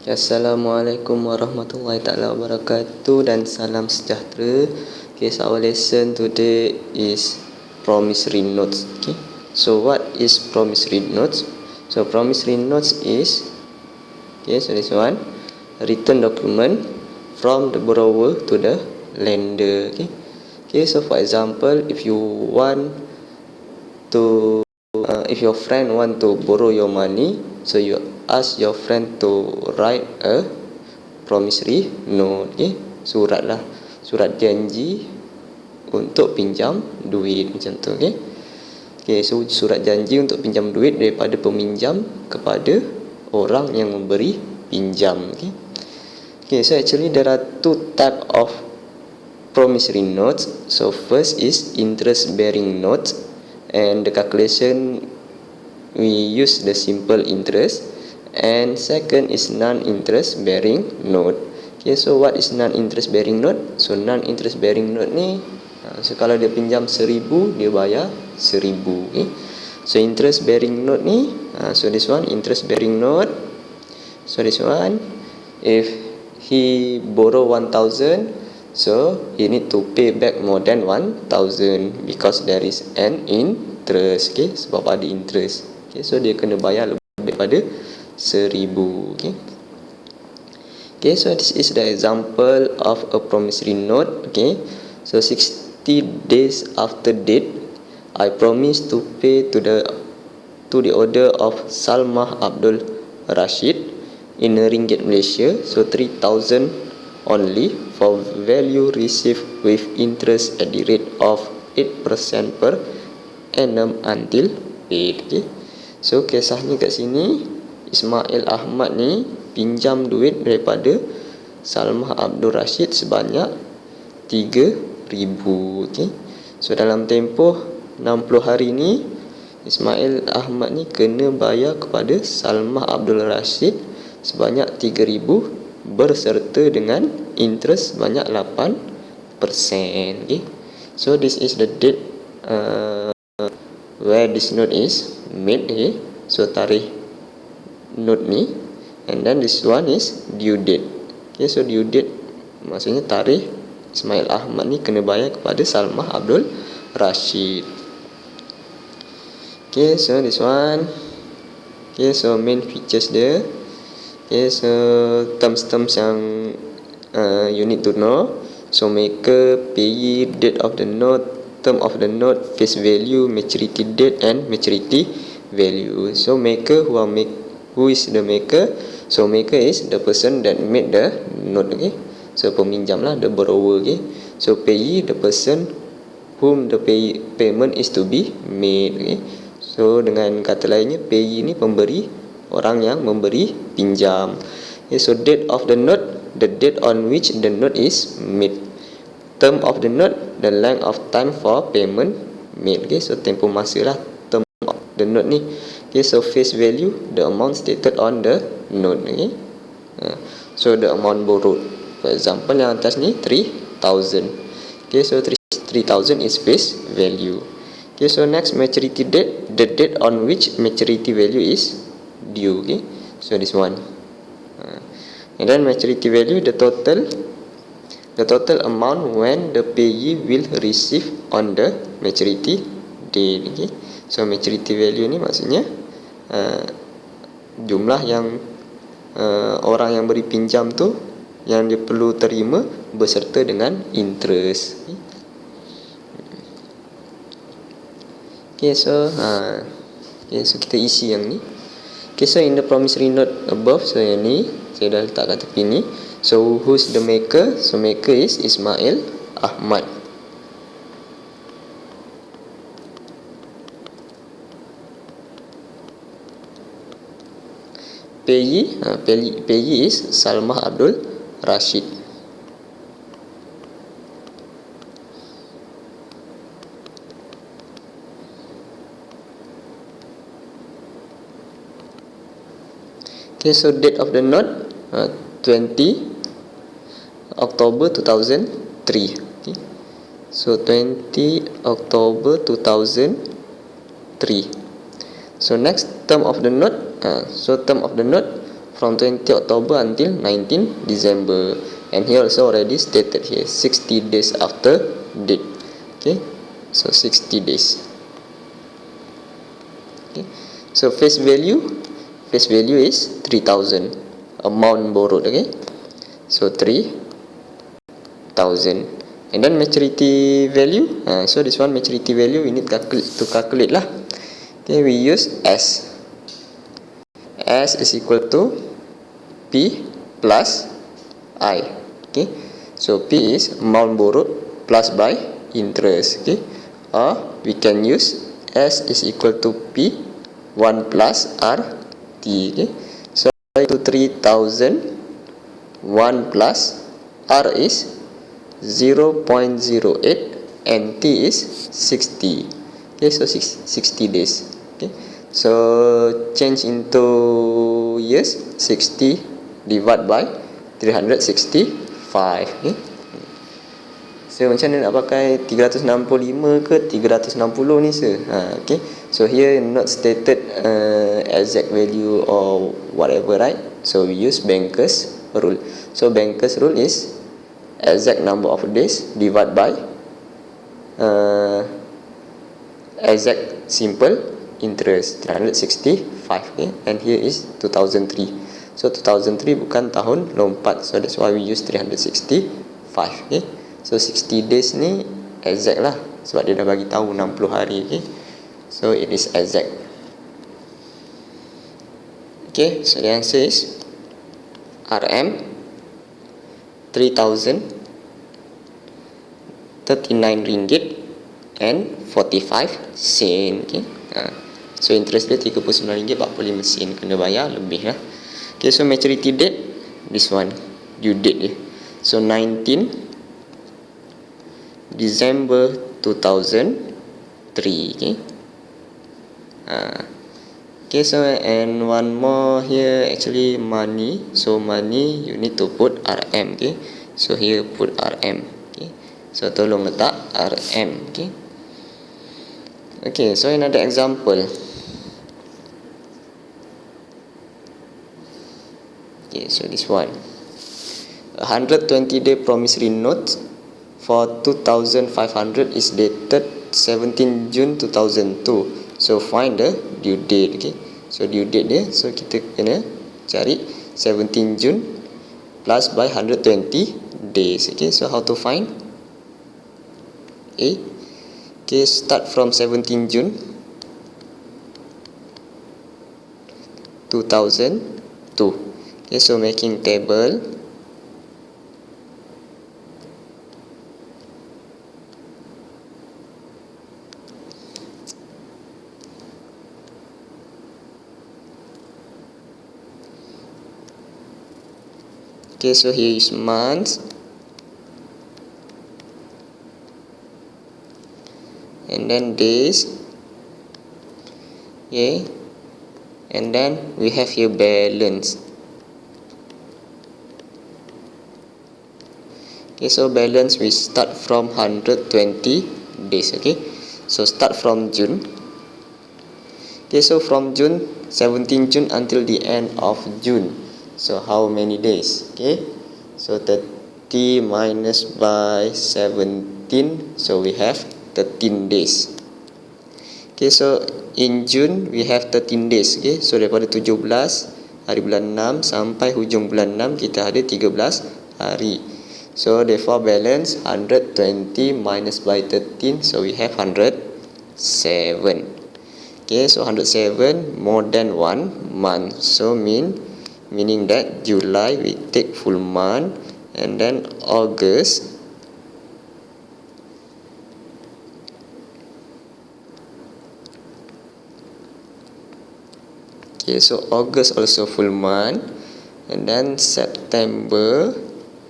Assalamualaikum warahmatullahi taala wabarakatuh dan salam sejahtera. Okay, so our lesson today is promissory notes. Okay, so what is promissory notes? So promissory notes is, okay, so this one, a written document from the borrower to the lender. Okay, okay, so for example, if you want to if your friend want to borrow your money, so you ask your friend to write a promissory note. Okay, surat janji untuk pinjam duit macam tu. Okay, okay, so surat janji untuk pinjam duit daripada peminjam kepada orang yang memberi pinjam. Okay, okay, so actually there are two type of promissory notes. So first is interest bearing notes, and the calculation we use the simple interest. And second is non-interest bearing note. Okay, so what is non-interest bearing note? So non-interest bearing note ni, so kalau dia pinjam 1,000, dia bayar 1,000. Okay, so interest bearing note ni, so this one interest bearing note. So this one, if he borrow 1,000, so he need to pay back more than 1,000 because there is an interest. Okay, sebab ada interest. Okay, so dia kena bayar lebih daripada 1,000. Okay, okay, so this is the example of a promissory note. Okay, so 60 days after date, I promise to pay to the order of Salmah Abdul Rashid in ringgit Malaysia, so 3,000 only, for value received with interest at the rate of 8% per annum until paid. Okay, so kisahnya kat sini, Ismail Ahmad ni pinjam duit daripada Salmah Abdul Rashid sebanyak 3,000. Okay, so dalam tempoh 60 hari ni, Ismail Ahmad ni kena bayar kepada Salmah Abdul Rashid sebanyak 3,000 berserta dengan interest banyak 8%. Okay, so this is the date where this note is made. Okay, so tarikh note ni, and then this one is due date. Okay, so due date maksudnya tarikh Ismail Ahmad ni kena bayar kepada Salmah Abdul Rashid. Okay, so this one, okay, so main features dia. Okay, so terms yang you need to know. So maker, payee, date of the note, term of the note, face value, maturity date and maturity value. So maker, who is the maker? So maker is the person that made the note. Okay, so peminjam lah, the borrower. Okay, so payee, the person whom the payment is to be made. Okay, so dengan kata lainnya, payee ni pemberi, orang yang memberi pinjam. Okay, so date of the note, the date on which the note is made. Term of the note, the length of time for payment made. Okay, so tempoh masa lah term of the note ni. Okay, so face value, the amount stated on the note. Okay, so the amount borrowed, for example yang atas ni 3,000. Okay, so 3,000 is face value. Okay, so next maturity date, the date on which maturity value is due. Okay, so this one, and then maturity value, the total amount when the payee will receive on the maturity date. Okay, so maturity value ni maksudnya jumlah yang orang yang beri pinjam tu yang dia perlu terima berserta dengan interest. Okay, so okay, so kita isi yang ni. Okay, so in the promissory note above, so yang ni saya dah letak kat tepi ni. So who's the maker? So maker is Ismail Ahmad. Payee is Salmah Abdul Rashid. Okay, so date of the note 20 October 2003. Okay, so 20 October 2003. So next term of the note, so term of the note from 20 October until 19 December. And here also already stated here 60 days after date. Okay, so 60 days. Okay, so face value is 3000, amount borrowed. Okay, so 3000. And then maturity value, so this one maturity value we need to calculate lah. Okay, we use S is equal to P plus I. Okay, so P is amount borrowed plus by interest. Okay, or we can use S is equal to P 1 plus R T. Okay, so to 3000, 1 plus R is 0.08 and T is 60. Okay, so 60 days. Okay, so change into years, 60 divided by 365. Okay, so macam mana nak pakai 365 ke 360 ni sir? Okay, so here not stated exact value or whatever, right? So we use Banker's rule. So Banker's rule is exact number of days divided by exact simple interest 365. Okay, and here is 2003. So 2003 bukan tahun lompat, so that's why we use 365. Okay, so 60 days ni exact lah sebab dia dah bagi tahu 60 hari. Okay, so it is exact. Okay, so the answer is RM 3039 ringgit and 45 sen. Okay, so interest dia 39 ringgit 45 sen, kena bayar lebih lah. Okay, so maturity date, this one due date dia, so 19 December 2003. Okay, okay, so and one more here, actually money. So money you need to put RM. Okay, so here put RM. Okay, so tolong letak RM. Okay, okay, so another example. Okay, so this one, 120-day promissory note for 2,500 is dated 17 June 2002. So find the due date. Okay, so due date dia, so kita kena cari 17 June plus by 120 days. Okay, so how to find? Okay, start from 17 June 2002. Okay, so making table. Okay, so here is months, and then days. Okay, and then we have here balance. Okay, so balance we start from 120 days. Okay, so start from June. Okay, so from June, 17 June until the end of June. So how many days? Okay, so 30 minus by 17, so we have 13 days. Okay, so in June we have 13 days. Okay, so daripada 17 hari bulan 6 sampai hujung bulan 6 kita ada 13 hari. So therefore balance 120 minus by 13, so we have 107. Okay, so 107 more than 1 month, so meaning that July we take full month, and then August, okay, so August also full month, and then September.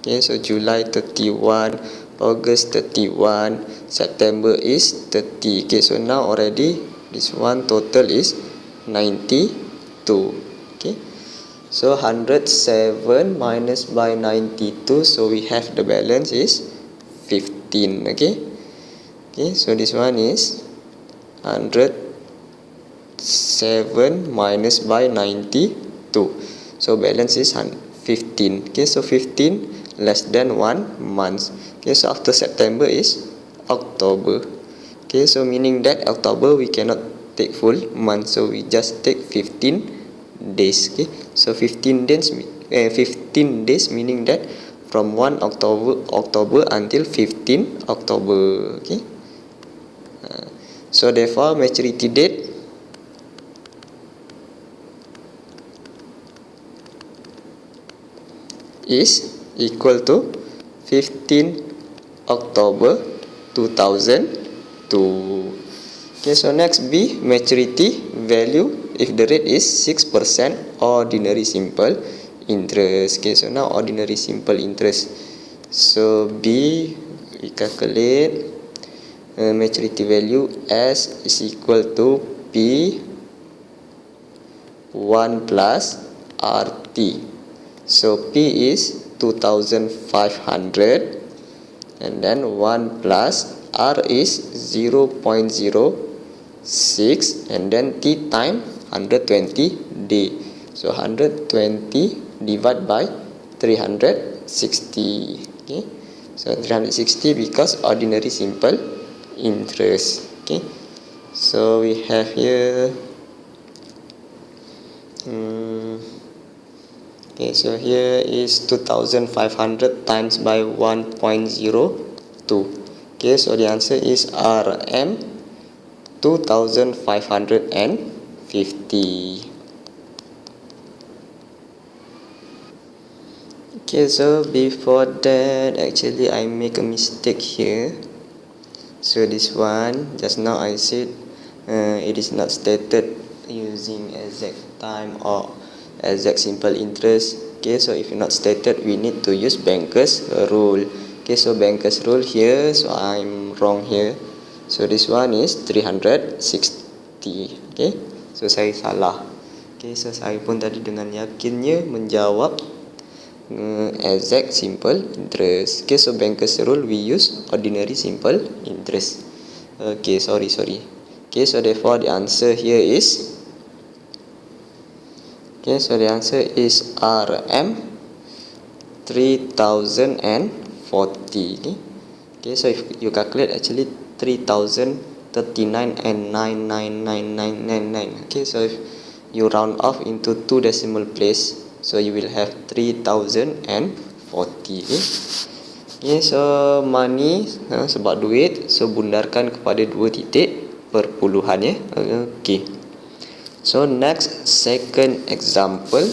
Okay, so July 31, August 31, September is 30. Okay, so now already this one total is 92. Okay, so 107 minus by 92, so we have the balance is 15. Okay, okay, so this one is 107 minus by 92. So balance is 15. Okay, so 15 less than 1 month. Okay, so after September is October. Okay, so meaning that October we cannot take full month, so we just take 15 days. Okay, so 15 days meaning that from 1 October until 15 October. Okay, so therefore maturity date is equal to 15 October 2002. Okay, so next B, maturity value if the rate is 6% ordinary simple interest. Okay, so now ordinary simple interest. So B, we calculate maturity value S is equal to P 1 plus RT. So P is 2500 and then 1 plus R is 0.06 and then T time 120 day. So 120 divided by 360. Okay, so 360 because ordinary simple interest. Okay, so we have here okay, so here is 2500 times by 1.02. Okay, so the answer is RM 2550. Okay, so before that actually I make a mistake here. So this one just now I said it is not stated using exact time or exact simple interest. Okay, so if not stated we need to use Banker's rule. Okay, so Banker's rule here, so I'm wrong here. So this one is 360. Okay, so saya salah. Okay, so saya pun tadi dengan yakinnya menjawab exact simple interest. Okay, so Banker's rule we use ordinary simple interest. Okay, sorry. Okay, so therefore the answer here is RM 3040. Okay, so if you calculate actually 3039 and 99999. Okay, so if you round off into 2 decimal place, so you will have 3040. Okay, so money sebab duit, so bundarkan kepada 2 titik perpuluhan ya. Okay, so next second example.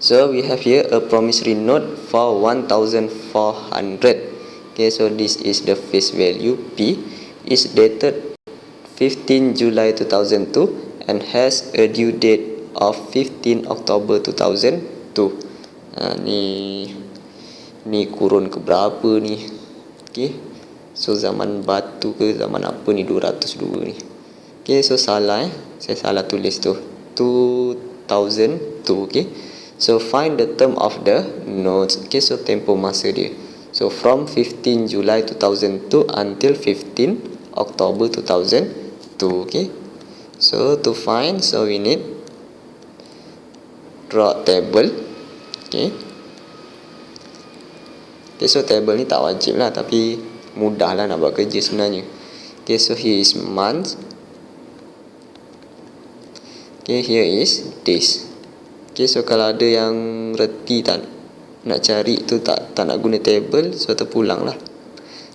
So we have here a promissory note for 1400. Okay, so this is the face value P, is dated 15 July 2002 and has a due date of 15 October 2002. Ni kurun ke berapa ni? Okay, so zaman batu ke zaman apa ni 202 ni? Okay, so salah saya salah tulis tu 2002. Okay, so find the term of the notes. Okay, so tempoh masa dia, so from 15 July 2002 until 15 October 2002. Okay, so to find, so we need draw table. Okay, so table ni tak wajib lah, tapi mudah lah nak buat kerja sebenarnya. Okay, so here is month. Okay, here is days. Okay, so kalau ada yang reti tak nak cari tu, tak nak guna table, so terpulang lah.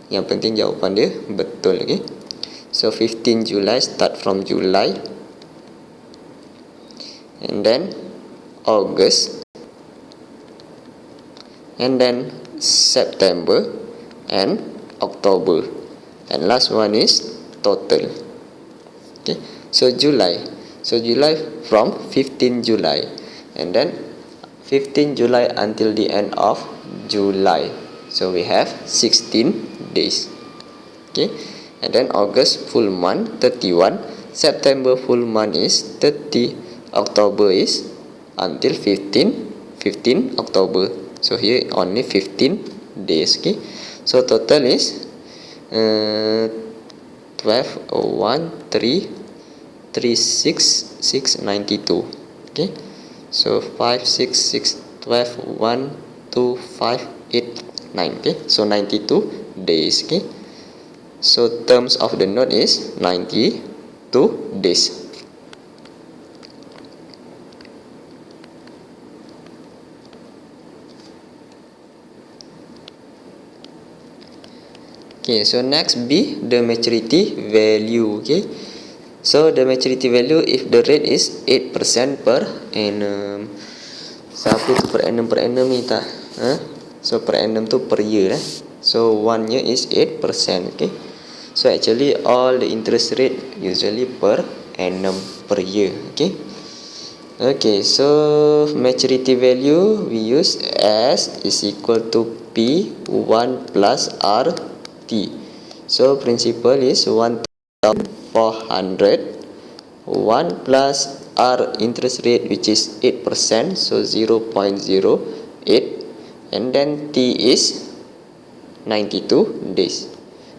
Yang penting jawapan dia betul. Okay, so 15 July start from July, and then August, and then September and October, and last one is total. Okay, so July from 15 July and then 15 July until the end of July, so we have 16 days. Okay, and then August full month 31, September full month is 30, October is until 15 October, so here only 15 days. Okay, so total is 12,136,692. Okay, So 5, 6, 6, 12, 1, 2, 5, 8, 9. Okay, so 92 days. Okay, so terms of the note is 92 days. Okay, so next B, the maturity value. Okay, so the maturity value, if the rate is 8% per annum. Siapa tu per annum ni tak? So per annum tu per year. So 1 year is 8%. Okay, so actually all the interest rate usually per annum per year. Okay, okay, so maturity value we use S is equal to P1 plus RT. So principal is 1,400. 1 plus R interest rate, which is 8%, so 0.08, and then T is 92 days.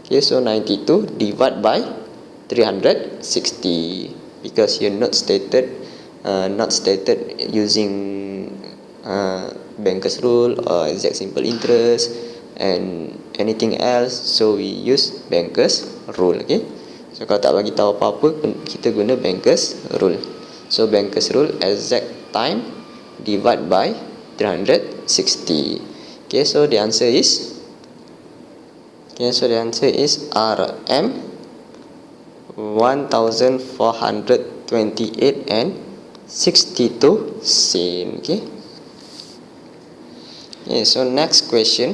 Okay, so 92 divided by 360, because here not stated using Banker's rule or exact simple interest and anything else, so we use Banker's rule. Okay, so kalau tak bagi tahu apa-apa, kita guna Banker's rule. So Banker's rule, exact time divide by 360. Okay, so the answer is RM 1,428 and 62 cents. Okay, so next question.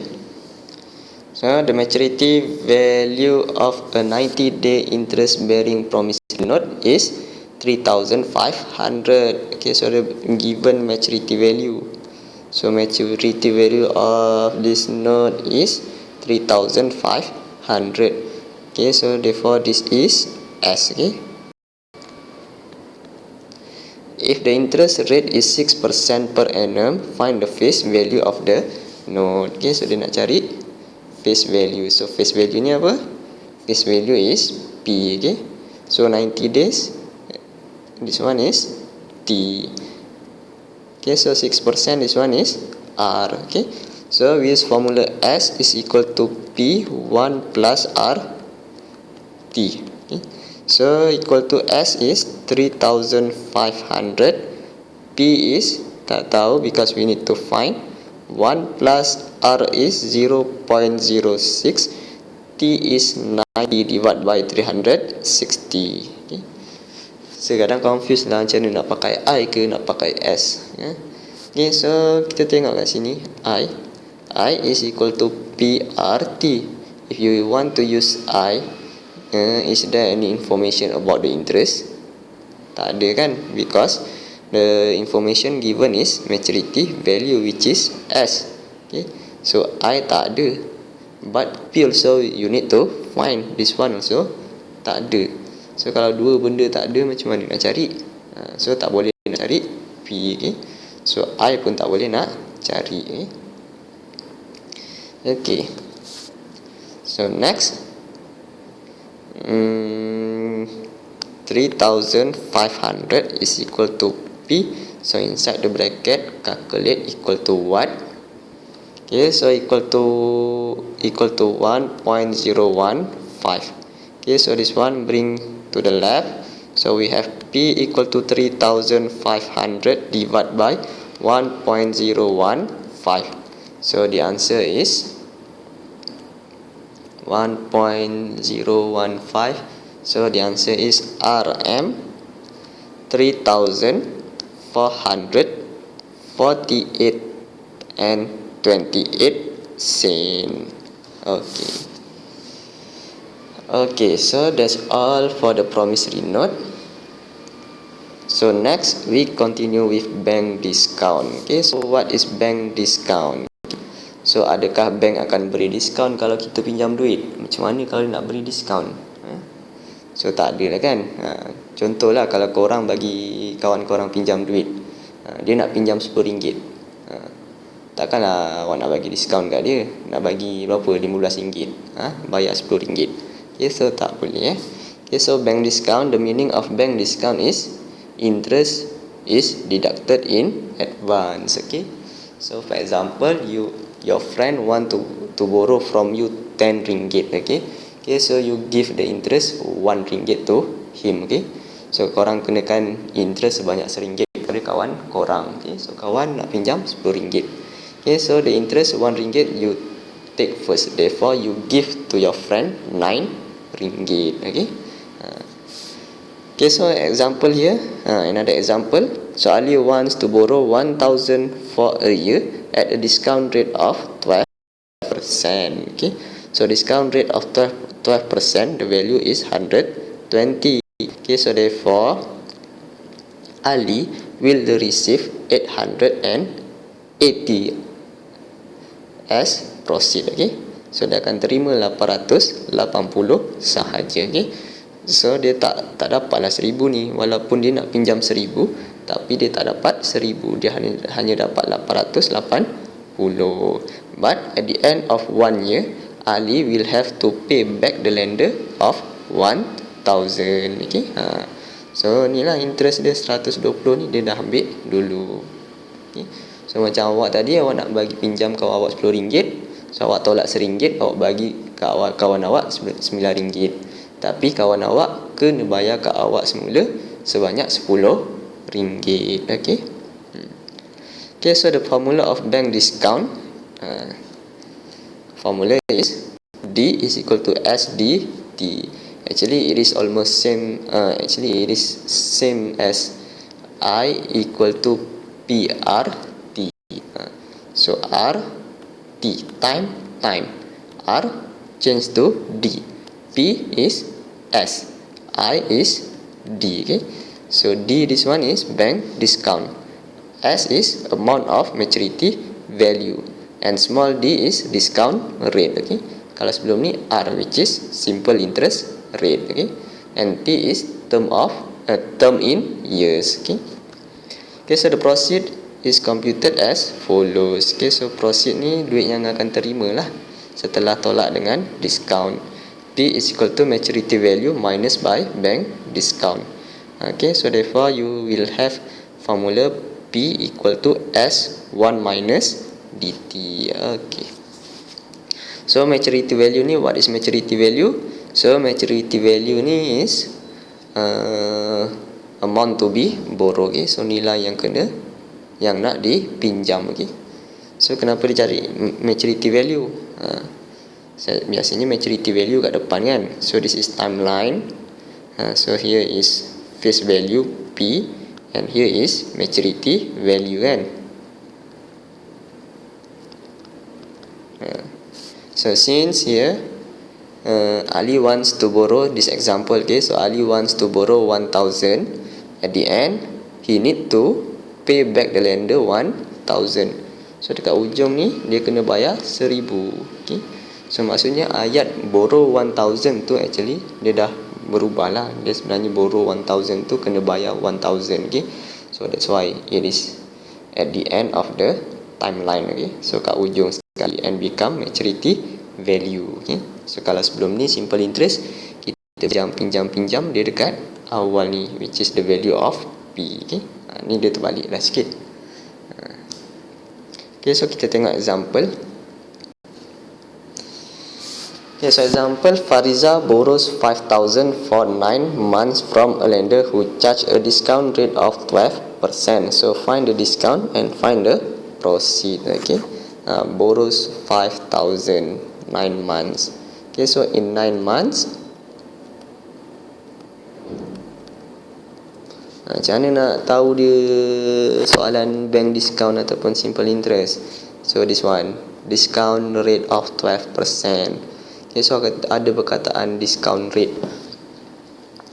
So the maturity value of a 90-day interest-bearing promissory note is 3,500. Okay, so the given maturity value. So maturity value of this note is 3,500. Okay, so therefore this is S. Okay, if the interest rate is 6% per annum, find the face value of the note. Okay, so dia nak cari face value. So face value ni apa? Face value is P. Okay, so 90 days, this one is T. Okay, so 6%, this one is R. Okay, so we use formula S is equal to P1 plus R T. Okay, so equal to S is 3,500, P is tak tahu because we need to find. 1 plus R is 0.06, T is 90 divided by 360. Okay, so kadang confused lah macam mana nak pakai I ke nak pakai S. Okay, so kita tengok kat sini, I is equal to PRT. If you want to use I, is there any information about the interest? Tak ada kan, because the information given is maturity value, which is S. Okay, so I tak ada, but P also you need to find. This one also tak ada. So kalau dua benda tak ada, macam mana nak cari? So tak boleh nak cari P. Okay, so I pun tak boleh nak cari. Okay, so next, 3,500 is equal to P. So inside the bracket, calculate equal to what? Okay, so equal to 1.015. Okay, so this one bring to the left. So we have P equal to 3,500 divided by 1.015. So the answer is 1.015. So the answer is RM 3,448 and 28 cents. Okay, so that's all for the promissory note. So next we continue with bank discount. Okay, so what is bank discount? So adakah bank akan beri diskaun kalau kita pinjam duit? Macam mana kalau nak beri diskaun? So tak ada lah kan. Contohlah kalau korang bagi kawan korang pinjam duit, dia nak pinjam RM10, takkanlah awak nak bagi diskaun kat dia, nak bagi berapa, RM15, bayar RM10. Okay, so tak boleh. Okay, so bank discount, the meaning of bank discount is interest is deducted in advance. Okay, so for example, your friend want to borrow from you 10 ringgit. Okay, so you give the interest 1 ringgit to him. Okay, so korang kenakan interest sebanyak RM1 pada kawan korang. Okay, so kawan nak pinjam RM10. Okay, so the interest 1 ringgit you take first, therefore you give to your friend 9 ringgit. Okay, okay, so example here, another example. So Ali wants to borrow 1,000 for a year at a discount rate of 12%. Okay, so discount rate of 12%, the value is 120. Okay, so therefore Ali will receive 880 as proceed. Okay, so dia akan terima 880 sahaja. Okay, so dia tak dapatlah 1,000 ni, walaupun dia nak pinjam 1,000 tapi dia tak dapat 1,000, dia hanya dapat 880. But at the end of 1 year, Ali will have to pay back the lender of 1,000. Okay, so ni lah interest dia 120 ni dia dah ambil dulu. Okay, so macam awak tadi, awak nak bagi pinjam kawan awak RM10, so awak tolak RM1, awak bagi ke kawan awak RM9, tapi kawan awak kena bayar ke awak semula sebanyak RM10. Okay, okay, so the formula of bank discount, formula is D is equal to SDT. Actually it is almost same, actually it is same as I equal to PRT. So R T, time, R change to D, P is S, I is D. Okay, so D, this one is bank discount, S is amount of maturity value, and small d is discount rate. Okay, kalau sebelum ni R, which is simple interest rate. Okay, and T is term in years. Okay, okay, so the proceed is computed as follows. Okay, so proceed ni duit yang akan terima lah setelah tolak dengan discount. P is equal to maturity value minus by bank discount. Okay, so therefore you will have formula P equal to S1 minus DT. Okay, so maturity value ni, what is maturity value? So maturity value ni is amount to be borrow. Okay, so nilai yang nak dipinjam. Okay, so kenapa dicari maturity value? Biasanya maturity value kat depan kan. So this is timeline, so here is face value P, and here is maturity value kan. So since here Ali wants to borrow this example. Okay, so Ali wants to borrow 1,000. At the end he need to pay back the lender 1,000. So dekat ujung ni dia kena bayar 1,000. Okay, so maksudnya ayat borrow 1,000 tu actually dia dah berubah lah. Dia sebenarnya borrow 1,000 tu kena bayar 1,000. Okay, so that's why it is at the end of the timeline. Okay, so kat ujung sekali and become maturity value. Okay, so kalau sebelum ni simple interest, kita pinjam dia dekat awal ni, which is the value of P. Okay, ni dia terbalik lah sikit. Okay, so kita tengok example. Okay, so example, Fariza borrows 5,000 for 9 months from a lender who charge a discount rate of 12%. So find the discount and find the proceed. Okay, borrows 5,000, 9 months. Okay, so in 9 months, macam mana nak tahu dia soalan bank discount ataupun simple interest? So this one, discount rate of 12%. Okay, so ada perkataan discount rate.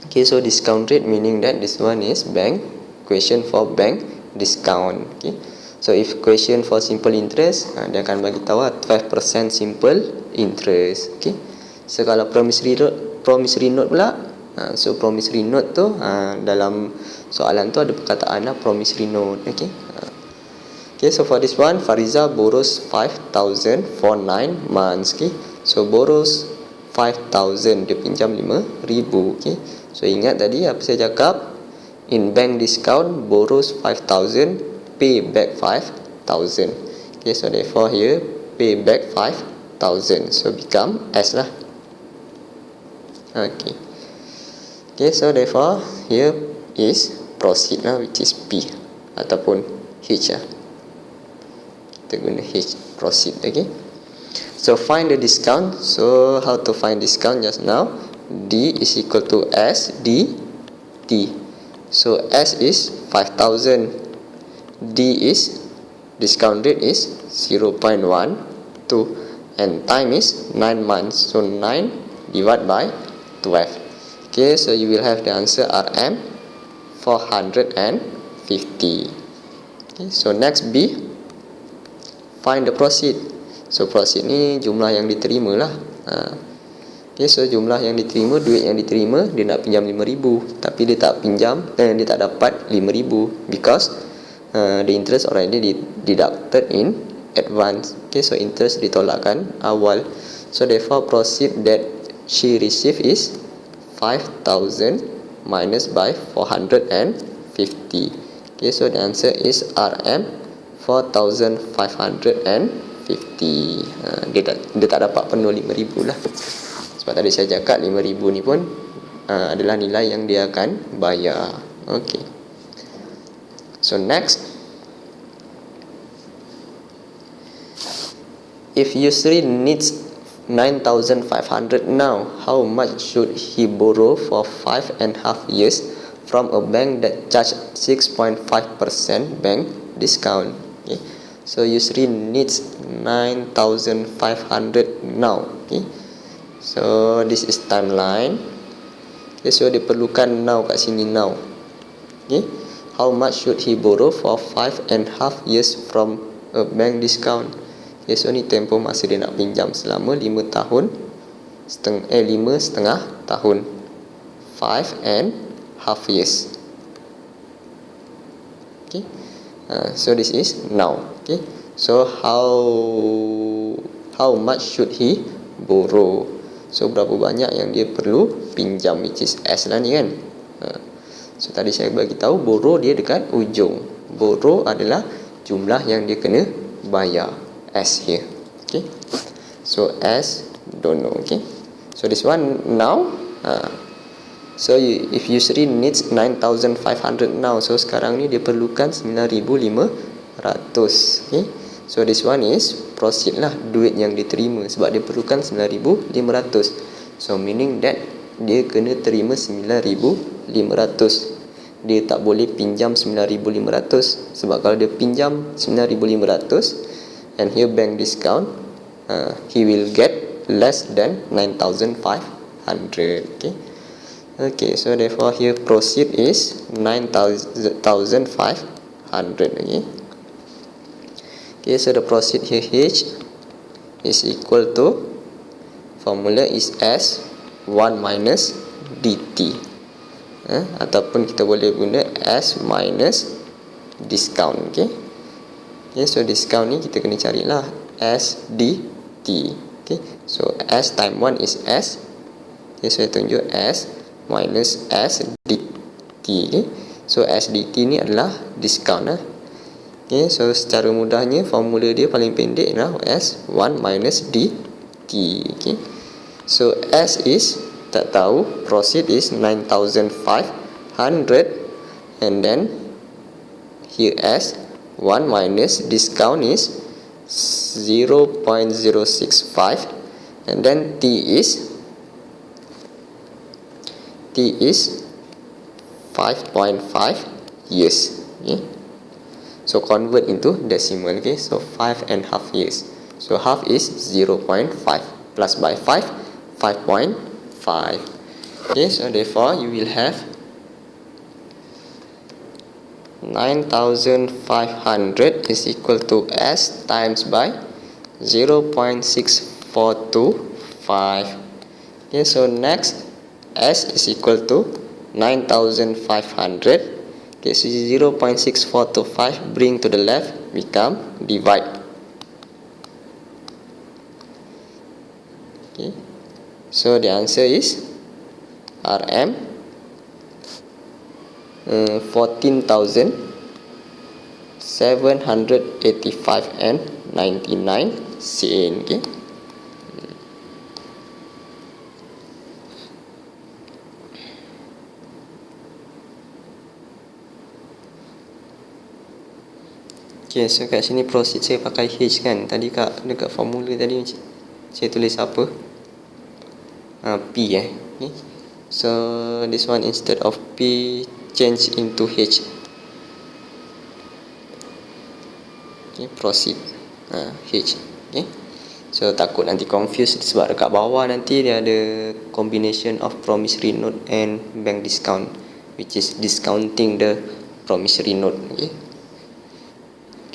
Okay, so discount rate meaning that this one is bank question for bank discount. Okay, so if question for simple interest, dia akan bagi tahu 12% simple interest. Okay, so kalau promissory note pula, so promissory note tu dalam soalan tu ada perkataan promissory note. Okay, okay, so for this one, Fariza borrows 5,000 for 9 months. Okay, so borrows 5,000, dia pinjam 5,000. Okay, so ingat tadi apa saya cakap, in bank discount, borrows 5,000, pay back 5,000. Okay, so therefore here pay back 5,000, so become S lah. Okay. Okay, so therefore here is proceed lah, which is P ataupun H lah. Kita guna H, proceed. Okay. So find the discount. So how to find discount just now? D is equal to S D T. So S is 5,000. D is discount rate is 0.12 and time is 9 months. So 9 divided by 12. Okay, so you will have the answer RM 450. Okay, so next B, find the proceed. So proceed ni jumlah yang diterima lah. Okay, so jumlah yang diterima, duit yang diterima, dia nak pinjam 5,000, tapi dia tak pinjam, dia tak dapat 5,000 because the interest already deducted in advance. Okay, so interest ditolakkan awal. So therefore proceed that she received is 5,000 minus by 450. Okay, so the answer is RM 4,550. Dia tak dapat penuh 5,000 lah. Sebab tadi saya cakap 5,000 ni pun adalah nilai yang dia akan bayar. Okay. So next, if Yusri needs 9,500 now, how much should he borrow for 5.5 years from a bank that charge 6.5% bank discount? Okay. So Yusri needs 9,500 now. Okay. So this is timeline. Okay, so dia perlukan now kat sini now. Okay. How much should he borrow for 5.5 years from a bank discount? Okay, so ni tempoh masa dia nak pinjam selama 5 tahun 5,5 tahun. 5.5 years. Okay. So this is now. Okay. So how much should he borrow? So berapa banyak yang dia perlu pinjam, which is S lah ni kan. So tadi saya bagi tahu borrow dia dekat ujung. Borrow adalah jumlah yang dia kena bayar. S here. Okay. So S don't know. Okay. So this one now. So if Yusri needs 9,500 now, so sekarang ni dia perlukan 9,500. Okay. So this one is proceed lah, duit yang diterima, sebab dia perlukan 9,500. So meaning that dia kena terima 9,500. Dia tak boleh pinjam 9,500, sebab kalau dia pinjam 9,500 and here bank discount, he will get less than 9,500. Okay. Okay, so therefore here proceed is 9,500. Okay. Okay, so the proceed here H is equal to, formula is S 1 minus DT. Ataupun kita boleh guna S minus discount. Okay. Okay, so discount ni kita kena carilah S DT. Okay, so S time 1 is S. Okay, so saya tunjuk S minus S DT. Okay, so S DT ni adalah discount lah. Okay, so secara mudahnya formula dia paling pendek adalah S 1 minus DT. Okay, so S is tak tahu, proceed is 9,500, and then here S 1 minus discount is 0.065, and then T is 5.5 years. Okay, so convert into decimal. Okay, so 5.5 years. So half is 0.5 plus by 5, 5.5. Okay, so therefore you will have 9,500 is equal to S times by 0.6425. Okay, so next S is equal to 9,500. Okay, so 0.6425 bring to the left, become divide. Okay, so the answer is RM 14,785.99 okay. Okay, so kat sini proceed saya pakai H kan. Tadi dekat formula tadi saya tulis apa? P okay. So this one instead of P change into H. Okay, proceed. H. Okay. So takut nanti confused sebab dekat bawah nanti dia ada combination of promissory note and bank discount, which is discounting the promissory note. Okay.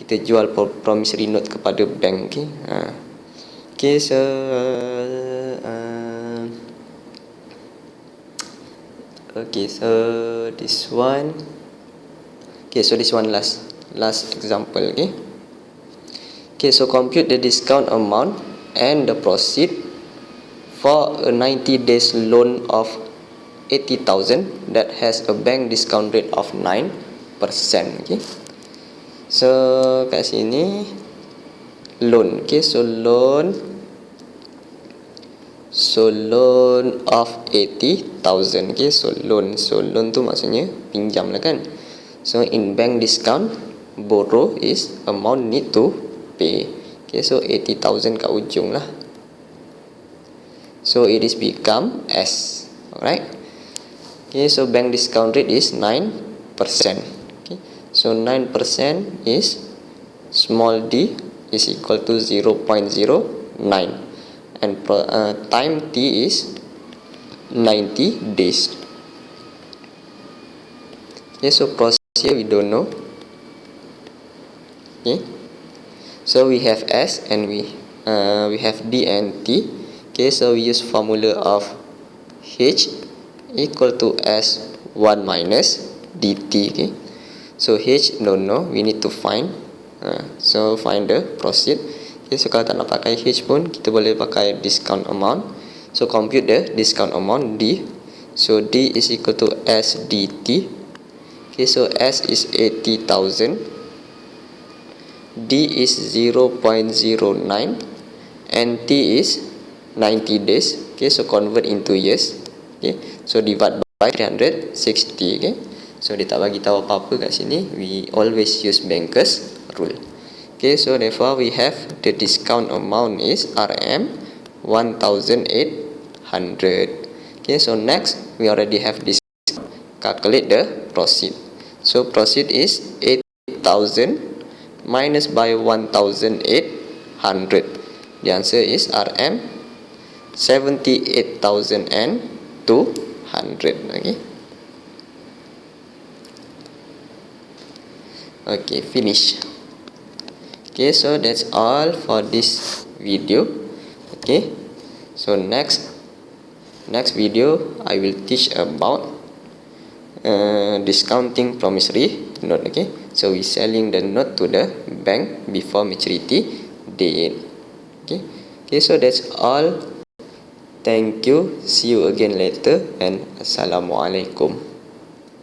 Kita jual promissory note kepada bank. Okay. Okay, so okay, so this one. Okay, so this one last example. Okay. Okay, so compute the discount amount and the proceed for a 90 days loan of 80,000 that has a bank discount rate of 9%. Okay. So kat sini loan. Okay, so loan of 80,000. Okay, so loan tu maksudnya pinjam lah kan. So in bank discount, borrow is amount need to pay. Okay, so 80,000 kat ujung lah. So it is become S. Alright. Okay, so bank discount rate is 9%. Okay, so 9% is small d is equal to 0.09 and time t is 90 days. Okay, so process here we don't know. Okay, so we have S and we have D and T. Okay, so we use formula of H equal to S1 minus dt. Okay, so H don't know, we need to find. So find the proceed. Okay, so kalau tak nak pakai H pun kita boleh pakai discount amount. So compute the discount amount D. So D is equal to S dt. Okay, so S is 80,000, D is 0.09 and T is 90 days. Okay, so convert into years. Okay, so divide by 360. Okay, so dia tak bagi tahu apa-apa kat sini. We always use bankers rule. Okay, so therefore we have the discount amount is RM 1,800. Okay, so next we already have this. Calculate the proceed. So proceed is 8,000 minus by 1,800. The answer is RM 78,200. Okay. Okay, finish. Okay, so that's all for this video. Okay, so next video I will teach about discounting promissory note. Okay, so we selling the note to the bank before maturity date. Okay, so that's all. Thank you, see you again later, and assalamualaikum.